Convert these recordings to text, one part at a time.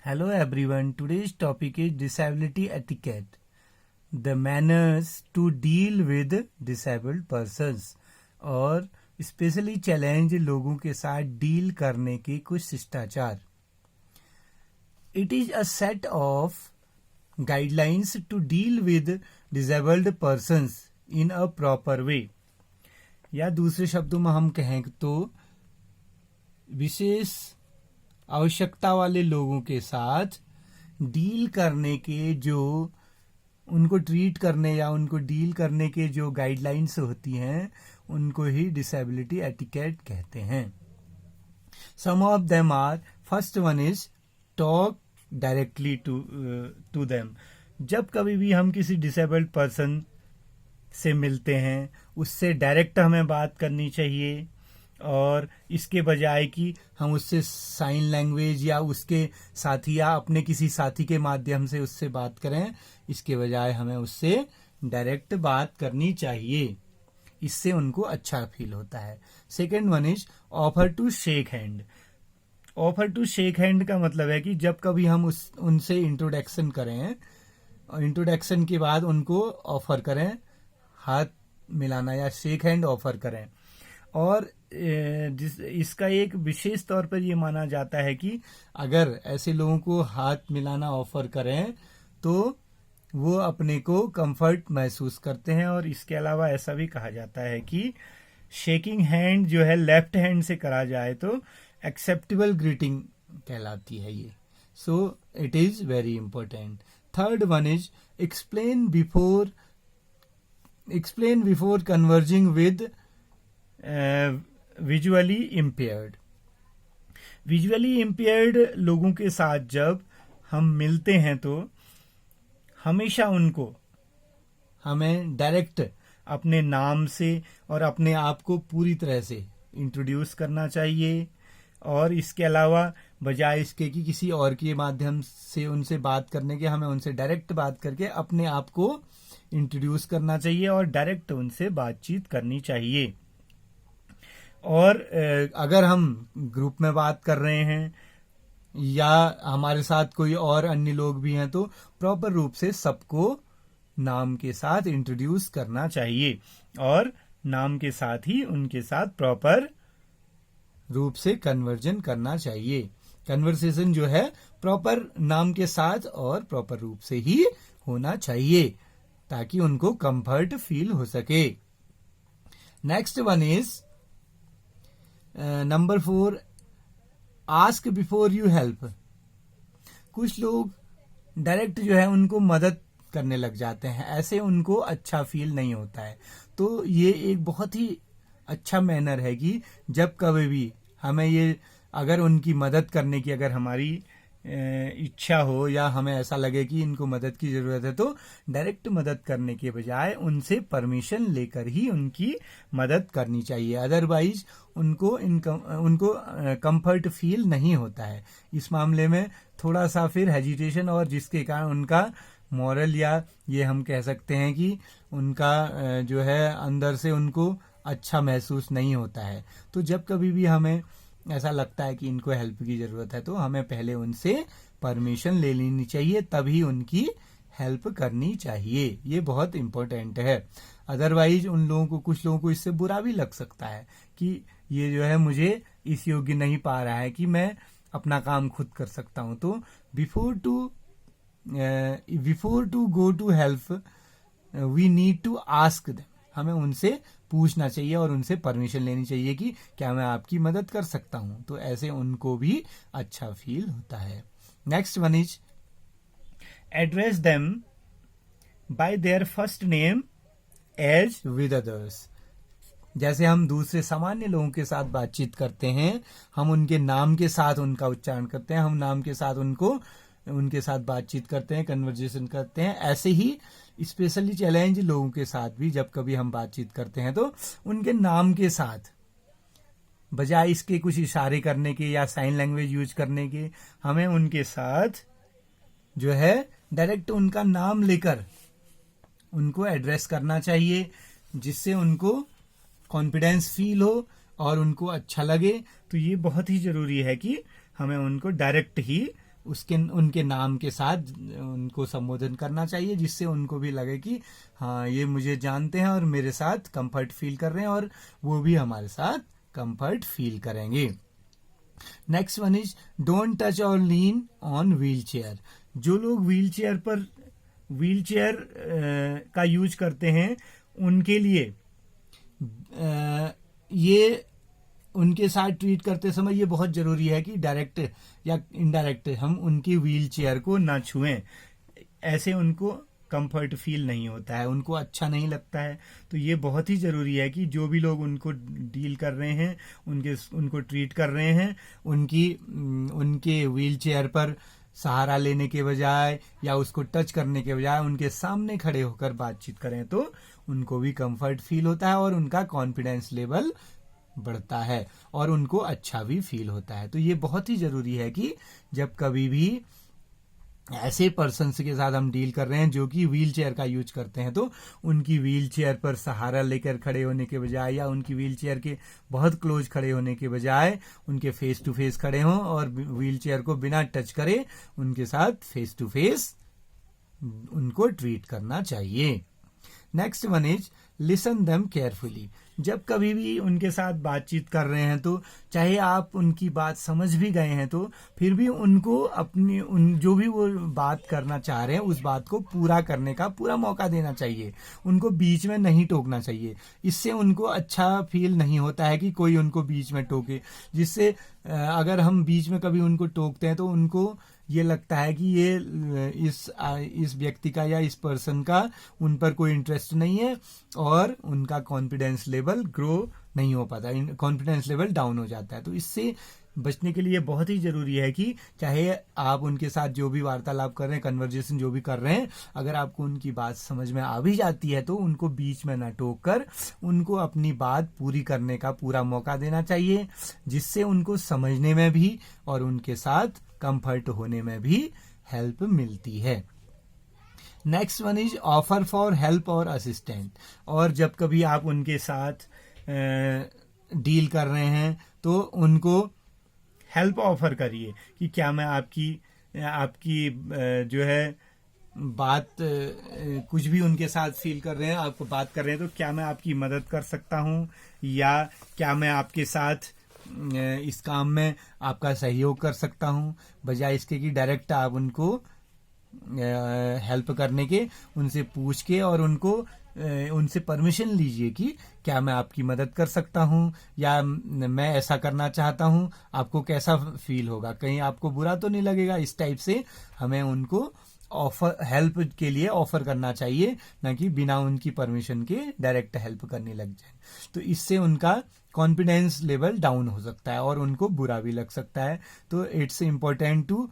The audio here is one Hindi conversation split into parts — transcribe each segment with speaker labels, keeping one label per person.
Speaker 1: Hello everyone, today's topic is disability etiquette, the manners to deal with disabled persons और स्पेशली चैलेंज लोगों के साथ डील करने के कुछ शिष्टाचार. It is a set of guidelines to deal with disabled persons in a proper way. या दूसरे शब्दों में हम कहें तो विशेष आवश्यकता वाले लोगों के साथ डील करने के जो उनको ट्रीट करने या उनको डील करने के जो गाइडलाइंस होती हैं उनको ही डिसेबिलिटी एटिकेट कहते हैं. Some of them are, first one is talk directly to them. जब कभी भी हम किसी डिसेबल्ड पर्सन से मिलते हैं उससे डायरेक्ट हमें बात करनी चाहिए और इसके बजाय कि हम उससे साइन लैंग्वेज या उसके साथी या अपने किसी साथी के माध्यम से उससे बात करें, इसके बजाय हमें उससे डायरेक्ट बात करनी चाहिए. इससे उनको अच्छा फील होता है. Second one is offer to shake hand. Offer to shake hand का मतलब है कि जब कभी हम उनसे इंट्रोडक्शन करें और इंट्रोडक्शन के बाद उनको ऑफर करें, हाथ मिलाना या शेक हैंड ऑफर करें. और इसका एक विशेष तौर पर ये माना जाता है कि अगर ऐसे लोगों को हाथ मिलाना ऑफर करें तो वो अपने को कंफर्ट महसूस करते हैं. और इसके अलावा ऐसा भी कहा जाता है कि शेकिंग हैंड जो है लेफ्ट हैंड से करा जाए तो एक्सेप्टेबल ग्रीटिंग कहलाती है ये. So it is very important. Third one is explain before converging with visually impaired. Visually impaired लोगों के साथ जब हम मिलते हैं तो हमेशा उनको हमें डायरेक्ट अपने नाम से और अपने आप को पूरी तरह से इंट्रोड्यूस करना चाहिए. और इसके अलावा बजाय इसके कि किसी और के माध्यम से उनसे बात करने के, हमें उनसे डायरेक्ट बात करके अपने आप को इंट्रोड्यूस करना चाहिए और डायरेक्ट उनसे बातचीत करनी चाहिए. और अगर हम ग्रुप में बात कर रहे हैं या हमारे साथ कोई और अन्य लोग भी हैं तो प्रॉपर रूप से सबको नाम के साथ इंट्रोड्यूस करना चाहिए और नाम के साथ ही उनके साथ प्रॉपर रूप से कन्वर्जन करना चाहिए. कन्वर्सेशन जो है प्रॉपर नाम के साथ और प्रॉपर रूप से ही होना चाहिए ताकि उनको कंफर्ट फील हो सके. Next one is number 4, ask before you help. कुछ लोग डायरेक्ट जो है उनको मदद करने लग जाते हैं, ऐसे उनको अच्छा फील नहीं होता है. तो ये एक बहुत ही अच्छा मैनर है कि जब कभी भी हमें ये अगर उनकी मदद करने की अगर हमारी इच्छा हो या हमें ऐसा लगे कि इनको मदद की जरूरत है तो डायरेक्ट मदद करने के बजाय उनसे परमिशन लेकर ही उनकी मदद करनी चाहिए. अदरवाइज उनको कंफर्ट फील नहीं होता है. इस मामले में थोड़ा सा फिर हेजिटेशन और जिसके कारण उनका मॉरल या ये हम कह सकते हैं कि उनका जो है अंदर से उनको अच्छा महसूस नहीं होता है. तो जब कभी भी हमें ऐसा लगता है कि इनको हेल्प की जरूरत है तो हमें पहले उनसे परमिशन ले लेनी चाहिए, तभी उनकी हेल्प करनी चाहिए. ये बहुत इंपॉर्टेंट है. अदरवाइज उन लोगों को, कुछ लोगों को इससे बुरा भी लग सकता है कि ये जो है मुझे इस योग्य नहीं पा रहा है कि मैं अपना काम खुद कर सकता हूं. तो before to go to help we need to ask them. हमें उनसे पूछना चाहिए और उनसे परमिशन लेनी चाहिए कि क्या मैं आपकी मदद कर सकता हूं. तो ऐसे उनको भी अच्छा फील होता है. Next one is address them by their first name as with others. जैसे हम दूसरे सामान्य लोगों के साथ बातचीत करते हैं, हम उनके नाम के साथ उनका उच्चारण करते हैं, हम नाम के साथ उनके साथ बातचीत करते हैं, कन्वर्जेशन करते हैं. ऐसे ही स्पेशली चैलेंज लोगों के साथ भी जब कभी हम बातचीत करते हैं तो उनके नाम के साथ बजाय इसके कुछ इशारे करने के या साइन लैंग्वेज यूज करने के, हमें उनके साथ जो है डायरेक्ट उनका नाम लेकर उनको एड्रेस करना चाहिए, जिससे उनको कॉन्फिडेंस फील हो और उनको अच्छा लगे. तो ये बहुत ही जरूरी है कि हमें उनको डायरेक्ट ही उसके उनके नाम के साथ उनको संबोधन करना चाहिए, जिससे उनको भी लगे कि हाँ ये मुझे जानते हैं और मेरे साथ कंफर्ट फील कर रहे हैं और वो भी हमारे साथ कंफर्ट फील करेंगे। Next one is don't touch और लीन ऑन व्हील चेयर। जो लोग व्हील चेयर का यूज करते हैं उनके लिए ये उनके साथ ट्रीट करते समय ये बहुत जरूरी है कि डायरेक्ट या इनडायरेक्ट हम उनकी व्हील चेयर को ना छुएं। ऐसे उनको कंफर्ट फील नहीं होता है, उनको अच्छा नहीं लगता है। तो ये बहुत ही जरूरी है कि जो भी लोग उनको डील कर रहे हैं, उनको ट्रीट कर रहे हैं, उनके व्हील चेयर पर सहारा लेने के बजाय या उसको टच करने के बजाय उनके सामने खड़े होकर बातचीत करें तो उनको भी कंफर्ट फील होता है और उनका कॉन्फिडेंस लेवल बढ़ता है और उनको अच्छा भी फील होता है। तो ये बहुत ही जरूरी है कि जब कभी भी ऐसे पर्सन के साथ हम डील कर रहे हैं जो कि व्हील चेयर का यूज करते हैं, तो उनकी व्हील चेयर पर सहारा लेकर खड़े होने के बजाय या उनकी व्हील चेयर के बहुत क्लोज खड़े होने के बजाय उनके फेस टू फेस खड़े हों और व्हील चेयर को बिना टच करे उनके साथ फेस टू फेस उनको ट्रीट करना चाहिए। Next one is listen them carefully. जब कभी भी उनके साथ बातचीत कर रहे हैं तो चाहे आप उनकी बात समझ भी गए हैं तो फिर भी उनको जो भी वो बात करना चाह रहे हैं उस बात को पूरा करने का पूरा मौका देना चाहिए, उनको बीच में नहीं टोकना चाहिए। इससे उनको अच्छा फील नहीं होता है कि कोई उनको बीच में टोके, जिससे अगर हम बीच में कभी उनको टोकते हैं तो उनको ये लगता है कि ये इस व्यक्ति का या इस पर्सन का उन पर कोई इंटरेस्ट नहीं है और उनका कॉन्फिडेंस लेवल ग्रो नहीं हो पाता, कॉन्फिडेंस लेवल डाउन हो जाता है। तो इससे बचने के लिए बहुत ही जरूरी है कि चाहे आप उनके साथ जो भी वार्तालाप कर रहे हैं, कन्वर्जेशन जो भी कर रहे हैं, अगर आपको उनकी बात समझ में आ भी जाती है तो उनको बीच में ना टोक कर उनको अपनी बात पूरी करने का पूरा मौका देना चाहिए, जिससे उनको समझने में भी और उनके साथ कंफर्ट होने में भी हेल्प मिलती है। Next one is offer for help और असिस्टेंट। और जब कभी आप उनके साथ डील कर रहे हैं तो उनको हेल्प ऑफर करिए कि क्या मैं आपकी जो है बात कुछ भी उनके साथ फील कर रहे हैं, आपको बात कर रहे हैं तो क्या मैं आपकी मदद कर सकता हूं या क्या मैं आपके साथ इस काम में आपका सहयोग कर सकता हूं, बजाय इसके कि डायरेक्ट आप उनको हेल्प करने के उनसे पूछ के और उनसे परमिशन लीजिए कि क्या मैं आपकी मदद कर सकता हूं या मैं ऐसा करना चाहता हूं, आपको कैसा फील होगा, कहीं आपको बुरा तो नहीं लगेगा। इस टाइप से हमें उनको हेल्प के लिए ऑफर करना चाहिए, ना कि बिना उनकी परमिशन के डायरेक्ट हेल्प करने लग जाए। तो इससे उनका कॉन्फिडेंस लेवल डाउन हो सकता है और उनको बुरा भी लग सकता है। तो it's important to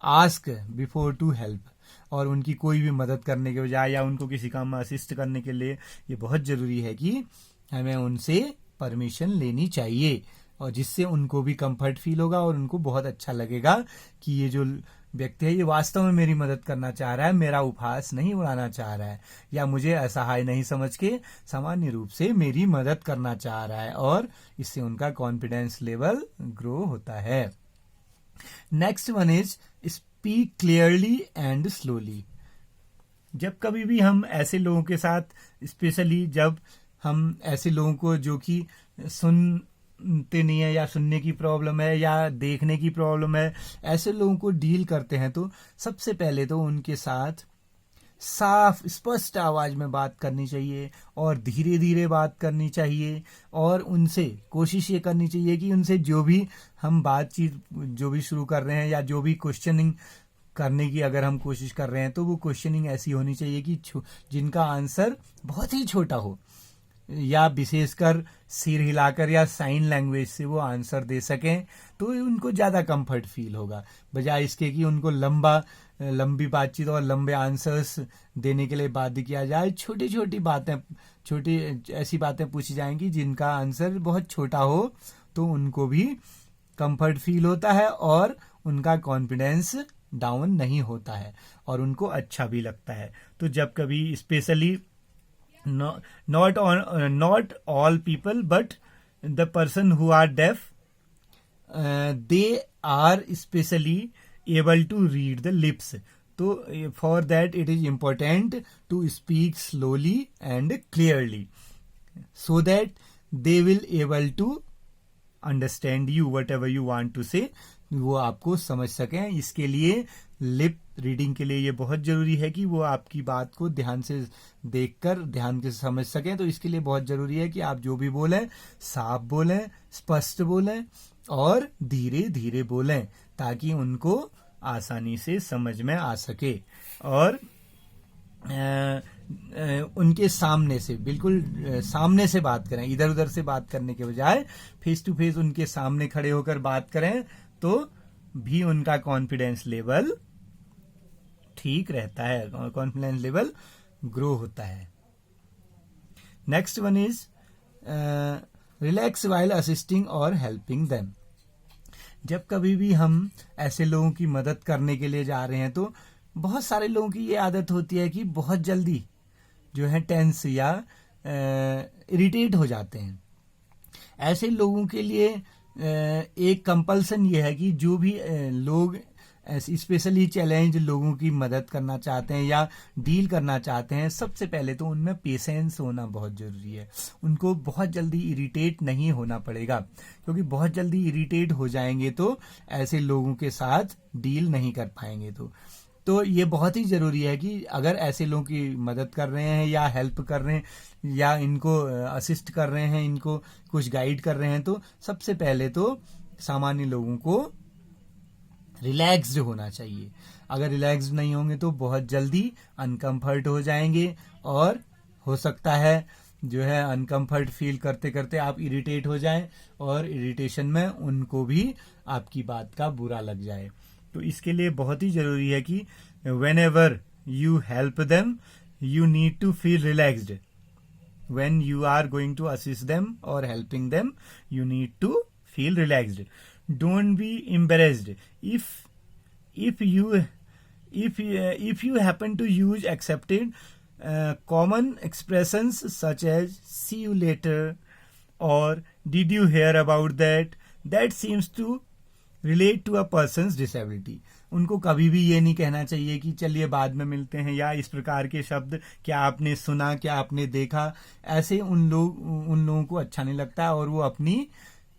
Speaker 1: ask before to help. और उनकी कोई भी मदद करने के बजाय या उनको किसी काम में असिस्ट करने के लिए ये बहुत जरूरी है कि हमें उनसे परमिशन लेनी चाहिए, और जिससे उनको भी कंफर्ट फील होगा और उनको बहुत अच्छा लगेगा कि ये जो व्यक्ति है ये वास्तव में मेरी मदद करना चाह रहा है, मेरा उपहास नहीं उड़ाना चाह रहा है या मुझे असहाय नहीं समझ के सामान्य रूप से मेरी मदद करना चाह रहा है, और इससे उनका कॉन्फिडेंस लेवल ग्रो होता है। Next one is speak clearly and slowly. जब कभी भी हम ऐसे लोगों के साथ, स्पेशली जब हम ऐसे लोगों को जो कि सुनते नहीं है या सुनने की प्रॉब्लम है या देखने की प्रॉब्लम है, ऐसे लोगों को डील करते हैं तो सबसे पहले तो उनके साथ साफ स्पष्ट आवाज में बात करनी चाहिए और धीरे धीरे बात करनी चाहिए, और उनसे कोशिश ये करनी चाहिए कि उनसे जो भी हम बातचीत जो भी शुरू कर रहे हैं या जो भी क्वेश्चनिंग करने की अगर हम कोशिश कर रहे हैं तो वो क्वेश्चनिंग ऐसी होनी चाहिए कि जिनका आंसर बहुत ही छोटा हो, या विशेषकर सिर हिलाकर या साइन लैंग्वेज से वो आंसर दे सकें तो उनको ज्यादा कंफर्ट फील होगा, बजाय इसके कि उनको लंबी बातचीत और लंबे आंसर्स देने के लिए बाध्य किया जाए। छोटी ऐसी बातें पूछी जाएंगी जिनका आंसर बहुत छोटा हो, तो उनको भी कंफर्ट फील होता है और उनका कॉन्फिडेंस डाउन नहीं होता है और उनको अच्छा भी लगता है। तो जब कभी specially not all people but the person who are deaf, they are especially able to read the lips. तो for that it is important to speak slowly and clearly so that they will able to understand you whatever you want to say. वो आपको समझ सकें. इसके लिए लिप रीडिंग के लिए ये बहुत जरूरी है कि वो आपकी बात को ध्यान से देखकर ध्यान से समझ सकें. तो इसके लिए बहुत जरूरी है कि आप जो भी बोलें साफ बोलें, स्पष्ट बोलें और धीरे धीरे बोलें ताकि उनको आसानी से समझ में आ सके. और उनके सामने से बिल्कुल सामने से बात करें. इधर उधर से बात करने के बजाय फेस टू फेस उनके सामने खड़े होकर बात करें तो भी उनका कॉन्फिडेंस लेवल ठीक रहता है, कॉन्फिडेंस लेवल ग्रो होता है. Next one is relax while assisting और हेल्पिंग देम. जब कभी भी हम ऐसे लोगों की मदद करने के लिए जा रहे हैं तो बहुत सारे लोगों की ये आदत होती है कि बहुत जल्दी जो है टेंस या इरिटेट हो जाते हैं. ऐसे लोगों के लिए एक कंपल्सन ये है कि जो भी लोग स्पेशली चैलेंज लोगों की मदद करना चाहते हैं या डील करना चाहते हैं, सबसे पहले तो उनमें पेशेंस होना बहुत जरूरी है. उनको बहुत जल्दी इरिटेट नहीं होना पड़ेगा क्योंकि बहुत जल्दी इरिटेट हो जाएंगे तो ऐसे लोगों के साथ डील नहीं कर पाएंगे. तो ये बहुत ही जरूरी है कि अगर ऐसे लोगों की मदद कर रहे हैं या हेल्प कर रहे हैं या इनको असिस्ट कर रहे हैं, इनको कुछ गाइड कर रहे हैं, तो सबसे पहले तो सामान्य लोगों को रिलैक्स्ड होना चाहिए. अगर रिलैक्स्ड नहीं होंगे तो बहुत जल्दी अनकंफर्ट हो जाएंगे और हो सकता है जो है अनकंफर्ट फील करते करते आप इरिटेट हो जाएं और इरिटेशन में उनको भी आपकी बात का बुरा लग जाए. तो इसके लिए बहुत ही जरूरी है कि whenever you help them you need to feel relaxed. When you are going to assist them or helping them you need to feel relaxed. Don't be embarrassed if you happen to use accepted common expressions such as see you later or did you hear about that seems to relate to a person's disability. उनको कभी भी ये नहीं कहना चाहिए कि चलिए बाद में मिलते हैं या इस प्रकार के शब्द, क्या आपने सुना, क्या आपने देखा, ऐसे उन लोगों को अच्छा नहीं लगता और वो अपनी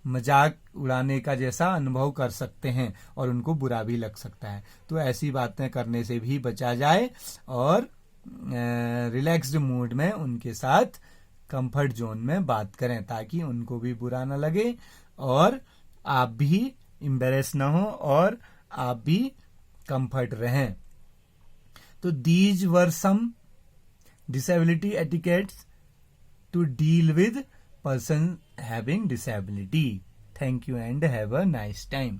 Speaker 1: मजाक उड़ाने का जैसा अनुभव कर सकते हैं और उनको बुरा भी लग सकता है. तो ऐसी बातें करने से भी बचा जाए और रिलैक्स्ड मूड में उनके साथ कंफर्ट जोन में बात करें ताकि उनको भी बुरा ना लगे और आप भी एम्बेरेस ना हो और आप भी कंफर्ट रहें. तो these were some disability etiquettes to deal with person having disability. Thank you and have a nice time.